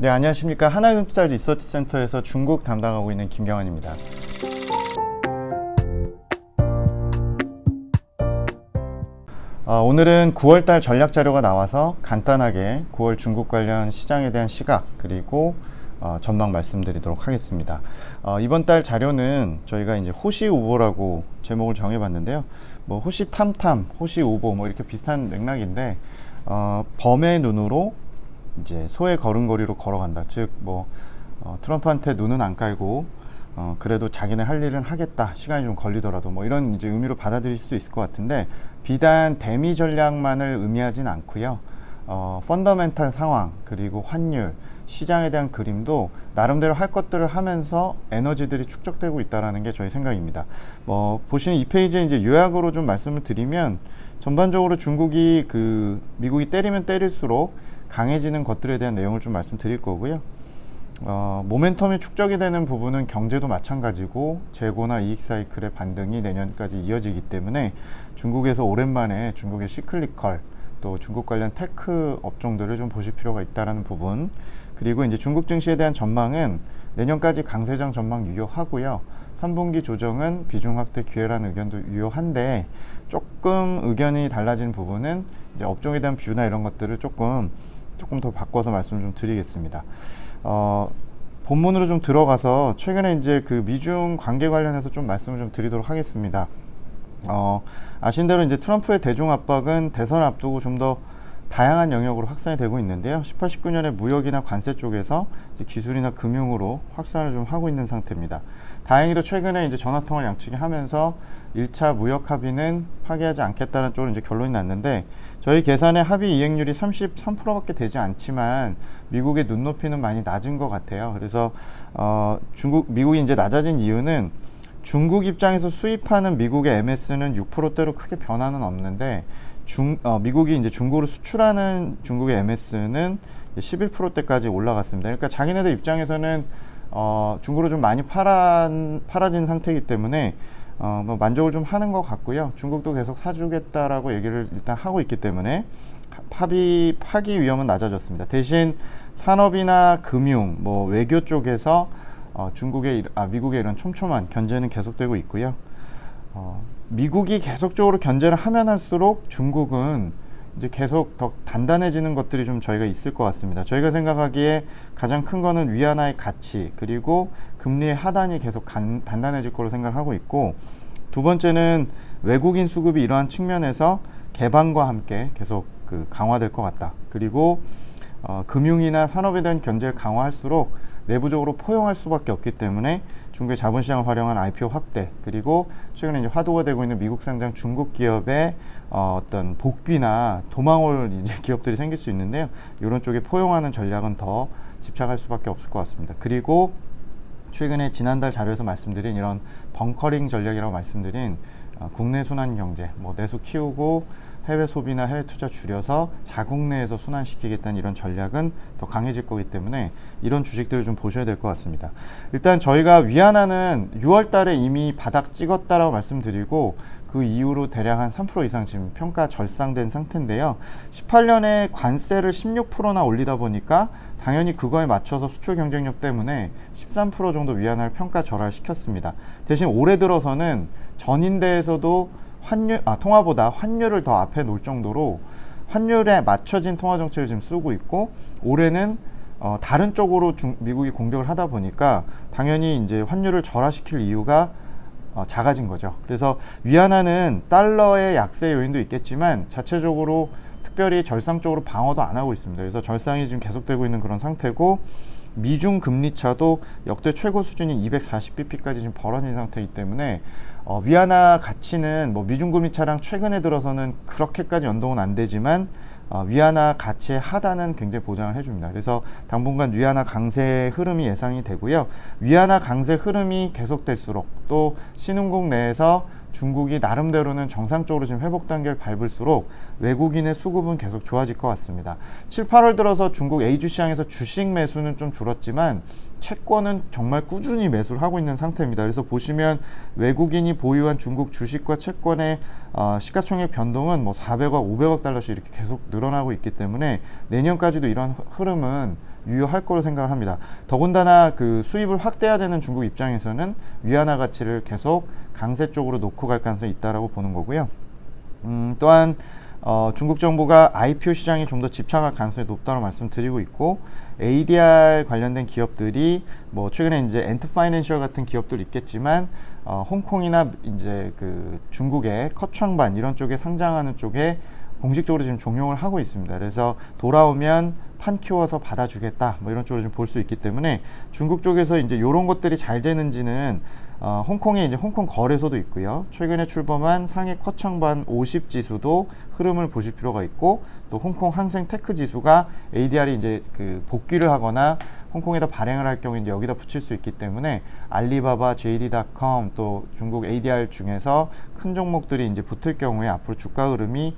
네, 안녕하십니까. 하나금투자 리서치센터에서 중국 담당하고 있는 김경환입니다. 오늘은 9월달 전략 자료가 나와서 간단하게 9월 중국 관련 시장에 대한 시각 그리고 전망 말씀드리도록 하겠습니다. 이번 달 자료는 저희가 이제 호시우보라고 제목을 정해봤는데요. 뭐 호시탐탐, 호시우보 뭐 이렇게 비슷한 맥락인데 범의 눈으로 이제 소의 걸음걸이로 걸어간다. 즉 뭐 트럼프한테 눈은 안 깔고 그래도 자기네 할 일은 하겠다. 시간이 좀 걸리더라도 뭐 이런 이제 의미로 받아들일 수 있을 것 같은데 비단 대미 전략만을 의미하진 않고요. 펀더멘탈 상황 그리고 환율 시장에 대한 그림도 나름대로 할 것들을 하면서 에너지들이 축적되고 있다라는 게 저희 생각입니다. 보시는 이 페이지에 이제 요약으로 좀 말씀을 드리면 전반적으로 중국이 미국이 때리면 때릴수록 강해지는 것들에 대한 내용을 좀 말씀드릴 거고요. 모멘텀이 축적이 되는 부분은 경제도 마찬가지고 재고나 이익 사이클의 반등이 내년까지 이어지기 때문에 중국에서 오랜만에 중국의 시클리컬 또 중국 관련 테크 업종들을 좀 보실 필요가 있다라는 부분, 그리고 이제 중국 증시에 대한 전망은 내년까지 강세장 전망 유효하고요. 3분기 조정은 비중 확대 기회라는 의견도 유효한데 조금 의견이 달라진 부분은 이제 업종에 대한 뷰나 이런 것들을 조금 더 바꿔서 말씀을 좀 드리겠습니다. 본문으로 좀 들어가서 최근에 이제 미중 관계 관련해서 좀 말씀을 좀 드리도록 하겠습니다. 아신 대로 이제 트럼프의 대중 압박은 대선 앞두고 좀 더 다양한 영역으로 확산이 되고 있는데요. 18, 19년에 무역이나 관세 쪽에서 이제 기술이나 금융으로 확산을 좀 하고 있는 상태입니다. 다행히도 최근에 이제 전화통화를 양측이 하면서 1차 무역 합의는 파기하지 않겠다는 쪽으로 이제 결론이 났는데 저희 계산의 합의 이행률이 33%밖에 되지 않지만 미국의 눈높이는 많이 낮은 것 같아요. 그래서 미국이 이제 낮아진 이유는 중국 입장에서 수입하는 미국의 MS는 6%대로 크게 변화는 없는데 미국이 이제 중국으로 수출하는 중국의 MS는 11%대까지 올라갔습니다. 그러니까 자기네들 입장에서는 중국으로 좀 많이 팔아진 상태이기 때문에 만족을 좀 하는 것 같고요. 중국도 계속 사주겠다라고 얘기를 일단 하고 있기 때문에 파기 위험은 낮아졌습니다. 대신 산업이나 금융, 외교 쪽에서 미국의 이런 촘촘한 견제는 계속되고 있고요. 미국이 계속적으로 견제를 하면 할수록 중국은 이제 계속 더 단단해지는 것들이 좀 저희가 있을 것 같습니다. 저희가 생각하기에 가장 큰 거는 위안화의 가치 그리고 금리의 하단이 계속 단단해질 거로 생각하고 있고, 두 번째는 외국인 수급이 이러한 측면에서 개방과 함께 계속 강화될 것 같다. 그리고 금융이나 산업에 대한 견제를 강화할수록 내부적으로 포용할 수밖에 없기 때문에 중국의 자본시장을 활용한 IPO 확대, 그리고 최근에 이제 화두가 되고 있는 미국 상장 중국 기업의 어떤 복귀나 도망올 이제 기업들이 생길 수 있는데요. 이런 쪽에 포용하는 전략은 더 집착할 수밖에 없을 것 같습니다. 그리고 최근에 지난달 자료에서 말씀드린 이런 벙커링 전략이라고 말씀드린 국내 순환 경제, 내수 키우고 해외 소비나 해외 투자 줄여서 자국 내에서 순환시키겠다는 이런 전략은 더 강해질 거기 때문에 이런 주식들을 좀 보셔야 될 것 같습니다. 일단 저희가 위안화는 6월 달에 이미 바닥 찍었다라고 말씀드리고 그 이후로 대략 한 3% 이상 지금 평가 절상된 상태인데요. 18년에 관세를 16%나 올리다 보니까 당연히 그거에 맞춰서 수출 경쟁력 때문에 13% 정도 위안화를 평가 절하시켰습니다. 대신 올해 들어서는 전인대에서도 통화보다 환율을 더 앞에 놓을 정도로 환율에 맞춰진 통화 정책을 지금 쓰고 있고, 올해는 다른 쪽으로 미국이 공격을 하다 보니까 당연히 이제 환율을 절하시킬 이유가 작아진 거죠. 그래서 위안화는 달러의 약세 요인도 있겠지만 자체적으로 특별히 절상 쪽으로 방어도 안 하고 있습니다. 그래서 절상이 지금 계속되고 있는 그런 상태고, 미중 금리 차도 역대 최고 수준인 240bp까지 지금 벌어진 상태이기 때문에 위안화 가치는 미중 금리 차랑 최근에 들어서는 그렇게까지 연동은 안 되지만 위안화 가치의 하단은 굉장히 보장을 해줍니다. 그래서 당분간 위안화 강세 흐름이 예상이 되고요. 위안화 강세 흐름이 계속될수록 또 신흥국 내에서 중국이 나름대로는 정상적으로 지금 회복 단계를 밟을수록 외국인의 수급은 계속 좋아질 것 같습니다. 7, 8월 들어서 중국 A주 시장에서 주식 매수는 좀 줄었지만 채권은 정말 꾸준히 매수를 하고 있는 상태입니다. 그래서 보시면 외국인이 보유한 중국 주식과 채권의 시가총액 변동은 뭐 400억, 500억 달러씩 이렇게 계속 늘어나고 있기 때문에 내년까지도 이런 흐름은 유효할 거로 생각을 합니다. 더군다나 그 수입을 확대해야 되는 중국 입장에서는 위안화 가치를 계속 강세 쪽으로 놓고 갈 가능성이 있다라고 보는 거고요. 또한 중국 정부가 IPO 시장에 좀 더 집착할 가능성이 높다고 말씀드리고 있고, ADR 관련된 기업들이 뭐 최근에 이제 엔트 파이낸셜 같은 기업도 있겠지만 홍콩이나 이제 그 중국의 커창반 이런 쪽에 상장하는 쪽에 공식적으로 지금 종용을 하고 있습니다. 그래서 돌아오면 판 키워서 받아주겠다 뭐 이런 쪽으로 좀 볼 수 있기 때문에 중국 쪽에서 이제 이런 것들이 잘 되는지는 홍콩에 이제 홍콩 거래소도 있고요. 최근에 출범한 상해 커창반 50 지수도 흐름을 보실 필요가 있고, 또 홍콩 항생 테크 지수가 ADR이 이제 그 복귀를 하거나 홍콩에다 발행을 할 경우에 이제 여기다 붙일 수 있기 때문에 알리바바, JD.com 또 중국 ADR 중에서 큰 종목들이 이제 붙을 경우에 앞으로 주가 흐름이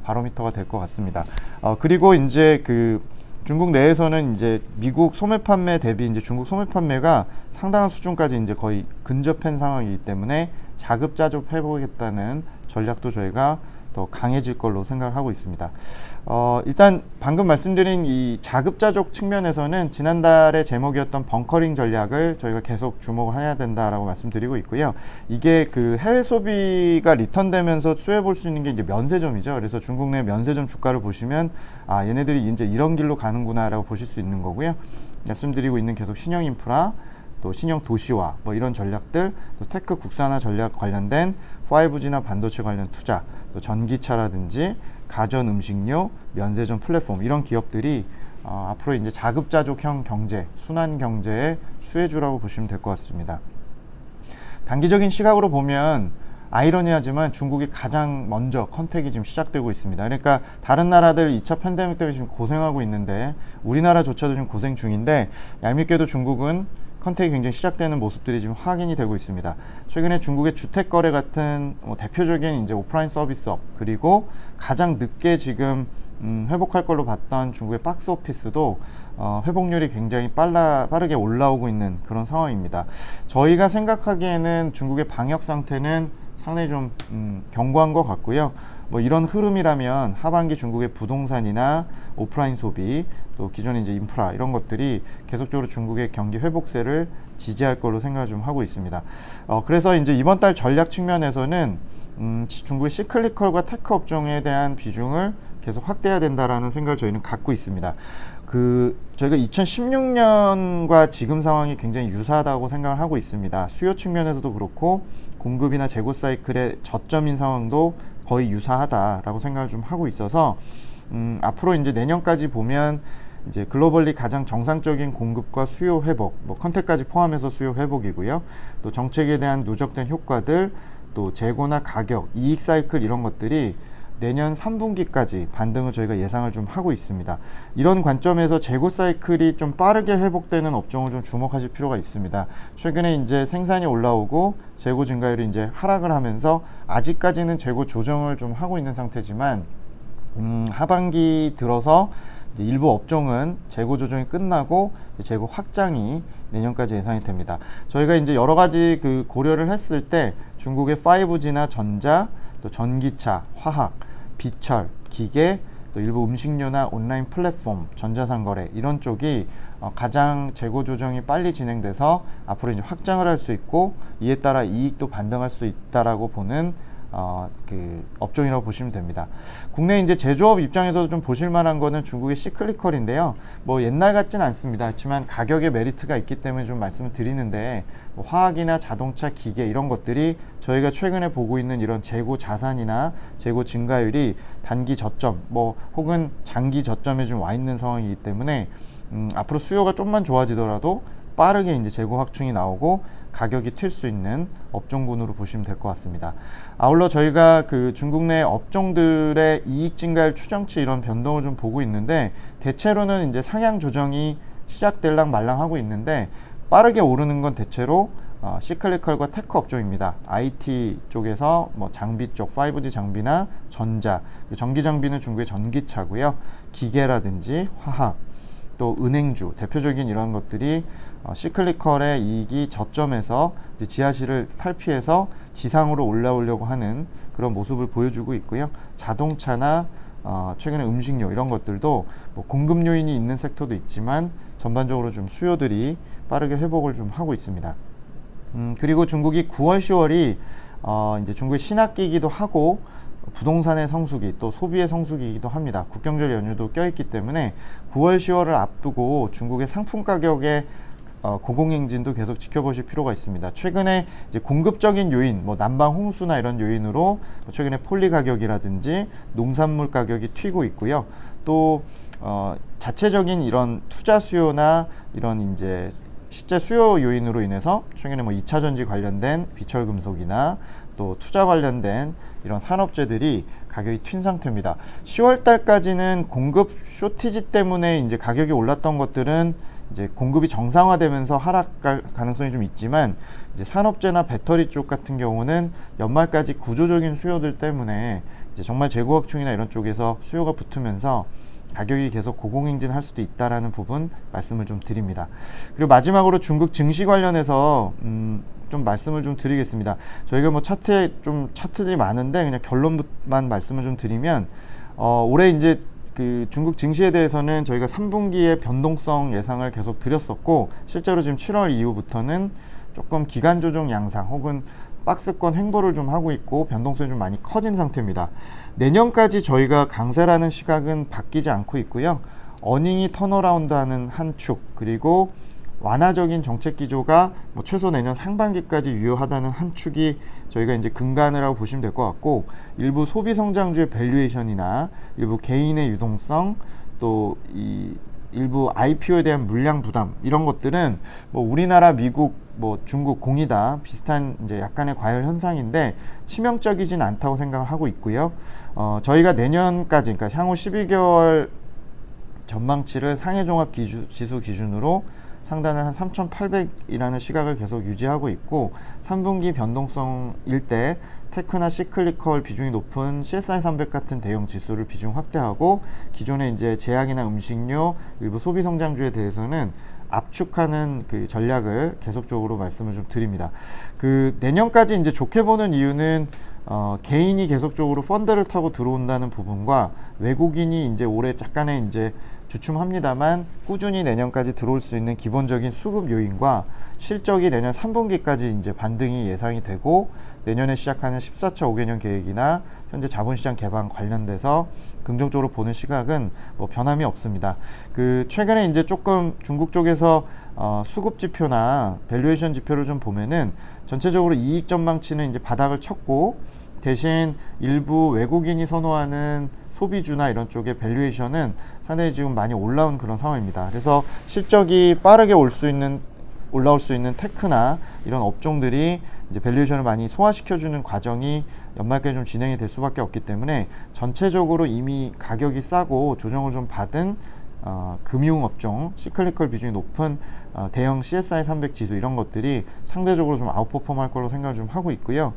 바로미터가 될 것 같습니다. 그리고 이제 그 중국 내에서는 이제 미국 소매 판매 대비 이제 중국 소매 판매가 상당한 수준까지 이제 거의 근접한 상황이기 때문에 자급자족 해보겠다는 전략도 저희가 더 강해질 걸로 생각을 하고 있습니다. 일단 방금 말씀드린 이 자급자족 측면에서는 지난달에 제목이었던 벙커링 전략을 저희가 계속 주목을 해야 된다라고 말씀드리고 있고요. 이게 그 해외 소비가 리턴되면서 수혜 볼 수 있는 게 이제 면세점이죠. 그래서 중국 내 면세점 주가를 보시면 얘네들이 이제 이런 길로 가는구나라고 보실 수 있는 거고요. 말씀드리고 있는 계속 신형 인프라, 또 신형 도시화 뭐 이런 전략들, 또 테크 국산화 전략 관련된 5G나 반도체 관련 투자, 또 전기차라든지 가전 음식료, 면세점 플랫폼 이런 기업들이 앞으로 이제 자급자족형 경제, 순환 경제의 수혜주라고 보시면 될 것 같습니다. 단기적인 시각으로 보면 아이러니하지만 중국이 가장 먼저 컨택이 지금 시작되고 있습니다. 그러니까 다른 나라들 2차 팬데믹 때문에 지금 고생하고 있는데 우리나라조차도 지금 고생 중인데, 얄밉게도 중국은 컨택이 굉장히 시작되는 모습들이 지금 확인이 되고 있습니다. 최근에 중국의 주택거래 같은 대표적인 이제 오프라인 서비스업, 그리고 가장 늦게 지금 회복할 걸로 봤던 중국의 박스 오피스도 회복률이 굉장히 빠르게 올라오고 있는 그런 상황입니다. 저희가 생각하기에는 중국의 방역 상태는 상당히 좀 견고한 것 같고요. 뭐 이런 흐름이라면 하반기 중국의 부동산이나 오프라인 소비, 또 기존의 이제 인프라 이런 것들이 계속적으로 중국의 경기 회복세를 지지할 걸로 생각을 좀 하고 있습니다. 그래서 이제 이번 달 전략 측면에서는 중국의 시클리컬과 테크 업종에 대한 비중을 계속 확대해야 된다라는 생각을 저희는 갖고 있습니다. 저희가 2016년과 지금 상황이 굉장히 유사하다고 생각을 하고 있습니다. 수요 측면에서도 그렇고 공급이나 재고 사이클의 저점인 상황도 거의 유사하다라고 생각을 좀 하고 있어서 앞으로 이제 내년까지 보면 이제 글로벌리 가장 정상적인 공급과 수요 회복, 뭐 컨택까지 포함해서 수요 회복이고요. 또 정책에 대한 누적된 효과들, 또 재고나 가격, 이익 사이클 이런 것들이 내년 3분기까지 반등을 저희가 예상을 좀 하고 있습니다. 이런 관점에서 재고 사이클이 좀 빠르게 회복되는 업종을 좀 주목하실 필요가 있습니다. 최근에 이제 생산이 올라오고 재고 증가율이 이제 하락을 하면서 아직까지는 재고 조정을 좀 하고 있는 상태지만 하반기 들어서 이제 일부 업종은 재고 조정이 끝나고 재고 확장이 내년까지 예상이 됩니다. 저희가 이제 여러 가지 그 고려를 했을 때 중국의 5G나 전자, 또 전기차, 화학, 비철, 기계, 또 일부 음식료나 온라인 플랫폼, 전자상거래 이런 쪽이 가장 재고 조정이 빨리 진행돼서 앞으로 이제 확장을 할 수 있고 이에 따라 이익도 반등할 수 있다라고 보는 그 업종이라고 보시면 됩니다. 국내 이제 제조업 입장에서도 좀 보실 만한 거는 중국의 시클리컬인데요. 뭐 옛날 같지는 않습니다. 하지만 가격에 메리트가 있기 때문에 좀 말씀을 드리는데, 뭐 화학이나 자동차, 기계 이런 것들이 저희가 최근에 보고 있는 이런 재고 자산이나 재고 증가율이 단기 저점, 뭐 혹은 장기 저점에 좀 와 있는 상황이기 때문에 앞으로 수요가 좀만 좋아지더라도 빠르게 이제 재고 확충이 나오고 가격이 튈 수 있는 업종군으로 보시면 될 것 같습니다. 아울러 저희가 그 중국 내 업종들의 이익 증가율 추정치 이런 변동을 좀 보고 있는데, 대체로는 이제 상향 조정이 시작될랑 말랑 하고 있는데 빠르게 오르는 건 대체로 시클리컬과 테크 업종입니다. IT 쪽에서 뭐 장비 쪽, 5G 장비나 전자, 전기 장비는 중국의 전기차고요. 기계라든지 화학, 또 은행주 대표적인 이런 것들이 시클리컬의 이익이 저점에서 이제 지하실을 탈피해서 지상으로 올라오려고 하는 그런 모습을 보여주고 있고요. 자동차나 최근에 음식료 이런 것들도 뭐 공급 요인이 있는 섹터도 있지만 전반적으로 좀 수요들이 빠르게 회복을 좀 하고 있습니다. 그리고 중국이 9월, 10월이 이제 중국의 신학기이기도 하고 부동산의 성수기 또 소비의 성수기이기도 합니다. 국경절 연휴도 껴있기 때문에 9월, 10월을 앞두고 중국의 상품 가격의 고공행진도 계속 지켜보실 필요가 있습니다. 최근에 이제 공급적인 요인, 뭐 난방 홍수나 이런 요인으로 최근에 폴리 가격이라든지 농산물 가격이 튀고 있고요. 또 자체적인 이런 투자 수요나 이런 이제 실제 수요 요인으로 인해서 최근에 뭐 2차 전지 관련된 비철 금속이나 또 투자 관련된 이런 산업재들이 가격이 튄 상태입니다. 10월 달까지는 공급 쇼티지 때문에 이제 가격이 올랐던 것들은 이제 공급이 정상화되면서 하락할 가능성이 좀 있지만 이제 산업재나 배터리 쪽 같은 경우는 연말까지 구조적인 수요들 때문에 이제 정말 재고확충이나 이런 쪽에서 수요가 붙으면서 가격이 계속 고공행진할 수도 있다라는 부분 말씀을 좀 드립니다. 그리고 마지막으로 중국 증시 관련해서 좀 말씀을 좀 드리겠습니다. 저희가 뭐 차트들이 많은데 그냥 결론만 말씀을 좀 드리면 올해 이제 그 중국 증시에 대해서는 저희가 3분기에 변동성 예상을 계속 드렸었고 실제로 지금 7월 이후부터는 조금 기간 조정 양상 혹은 박스권 횡보를 좀 하고 있고 변동성이 좀 많이 커진 상태입니다. 내년까지 저희가 강세라는 시각은 바뀌지 않고 있고요. 어닝이 턴어라운드하는 한 축 그리고 완화적인 정책 기조가 뭐 최소 내년 상반기까지 유효하다는 한 축이 저희가 이제 근간을 하고 보시면 될 것 같고 일부 소비 성장주의 밸류에이션이나 일부 개인의 유동성 또 이 일부 IPO에 대한 물량 부담 이런 것들은 뭐 우리나라, 미국, 뭐 중국 공이다 비슷한 이제 약간의 과열 현상인데 치명적이진 않다고 생각을 하고 있고요. 저희가 내년까지 그러니까 향후 12개월 전망치를 상해종합지수 기준으로 상단을 한 3,800이라는 시각을 계속 유지하고 있고 3분기 변동성일 때 테크나 시클리컬 비중이 높은 CSI 300 같은 대형 지수를 비중 확대하고 기존의 이제 제약이나 음식료 일부 소비 성장주에 대해서는 압축하는 그 전략을 계속적으로 말씀을 좀 드립니다. 그 내년까지 이제 좋게 보는 이유는 개인이 계속적으로 펀드를 타고 들어온다는 부분과 외국인이 이제 올해 약간의 이제 주춤합니다만 꾸준히 내년까지 들어올 수 있는 기본적인 수급 요인과 실적이 내년 3분기까지 이제 반등이 예상이 되고 내년에 시작하는 14차 5개년 계획이나 현재 자본시장 개방 관련돼서 긍정적으로 보는 시각은 뭐 변함이 없습니다. 그 최근에 이제 조금 중국 쪽에서 수급 지표나 밸류에이션 지표를 좀 보면은 전체적으로 이익 전망치는 이제 바닥을 쳤고 대신 일부 외국인이 선호하는 소비주나 이런 쪽의 밸류에이션은 상당히 지금 많이 올라온 그런 상황입니다. 그래서 실적이 빠르게 올라올 수 있는 테크나 이런 업종들이 이제 밸류에이션을 많이 소화시켜주는 과정이 연말까지 좀 진행이 될 수밖에 없기 때문에 전체적으로 이미 가격이 싸고 조정을 좀 받은 금융업종, 시클리컬 비중이 높은 대형 CSI 300 지수 이런 것들이 상대적으로 좀 아웃퍼폼 할 걸로 생각을 좀 하고 있고요.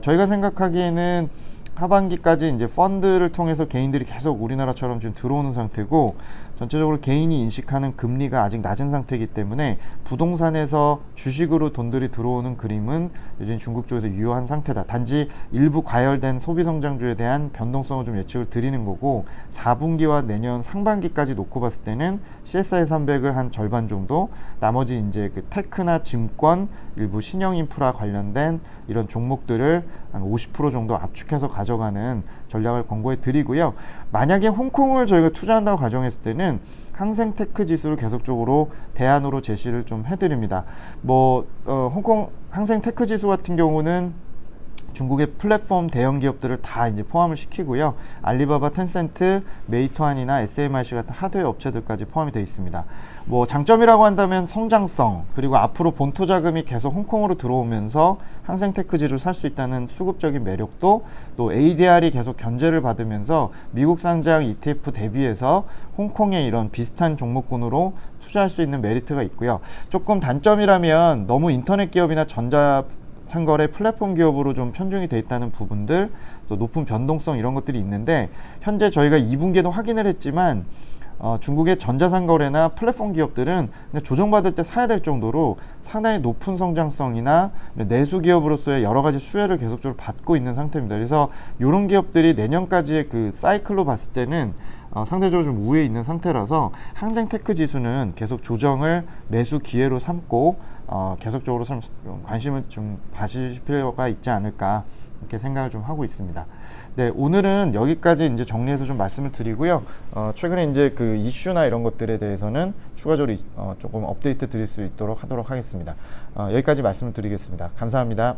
저희가 생각하기에는 하반기까지 이제 펀드를 통해서 개인들이 계속 우리나라처럼 지금 들어오는 상태고 전체적으로 개인이 인식하는 금리가 아직 낮은 상태이기 때문에 부동산에서 주식으로 돈들이 들어오는 그림은 여전히 중국 쪽에서 유효한 상태다. 단지 일부 과열된 소비 성장주에 대한 변동성을 좀 예측을 드리는 거고 4분기와 내년 상반기까지 놓고 봤을 때는 CSI 300을 한 절반 정도 나머지 이제 그 테크나 증권 일부 신형 인프라 관련된 이런 종목들을 한 50% 정도 압축해서 가져가는 전략을 권고해 드리고요. 만약에 홍콩을 저희가 투자한다고 가정했을 때는 항생 테크 지수를 계속적으로 대안으로 제시를 좀 해드립니다. 뭐 홍콩 항생 테크 지수 같은 경우는 중국의 플랫폼 대형 기업들을 다 이제 포함을 시키고요. 알리바바, 텐센트, 메이투안이나 SMIC 같은 하드웨어 업체들까지 포함이 되어 있습니다. 뭐 장점이라고 한다면 성장성 그리고 앞으로 본토 자금이 계속 홍콩으로 들어오면서 항생테크지를 살 수 있다는 수급적인 매력도 또 ADR이 계속 견제를 받으면서 미국 상장 ETF 대비해서 홍콩의 이런 비슷한 종목군으로 투자할 수 있는 메리트가 있고요. 조금 단점이라면 너무 인터넷 기업이나 전자 상거래 플랫폼 기업으로 좀 편중이 돼 있다는 부분들 또 높은 변동성 이런 것들이 있는데 현재 저희가 2분기에도 확인을 했지만 중국의 전자상 거래나 플랫폼 기업들은 그냥 조정받을 때 사야 될 정도로 상당히 높은 성장성이나 내수 기업으로서의 여러 가지 수혜를 계속적으로 받고 있는 상태입니다. 그래서 이런 기업들이 내년까지의 그 사이클로 봤을 때는 상대적으로 좀 우위에 있는 상태라서 항생 테크 지수는 계속 조정을 매수 기회로 삼고 계속적으로 좀 관심을 좀 가질 필요가 있지 않을까 이렇게 생각을 좀 하고 있습니다. 네, 오늘은 여기까지 이제 정리해서 좀 말씀을 드리고요. 최근에 이제 그 이슈나 이런 것들에 대해서는 추가적으로 조금 업데이트 드릴 수 있도록 하도록 하겠습니다. 여기까지 말씀을 드리겠습니다. 감사합니다.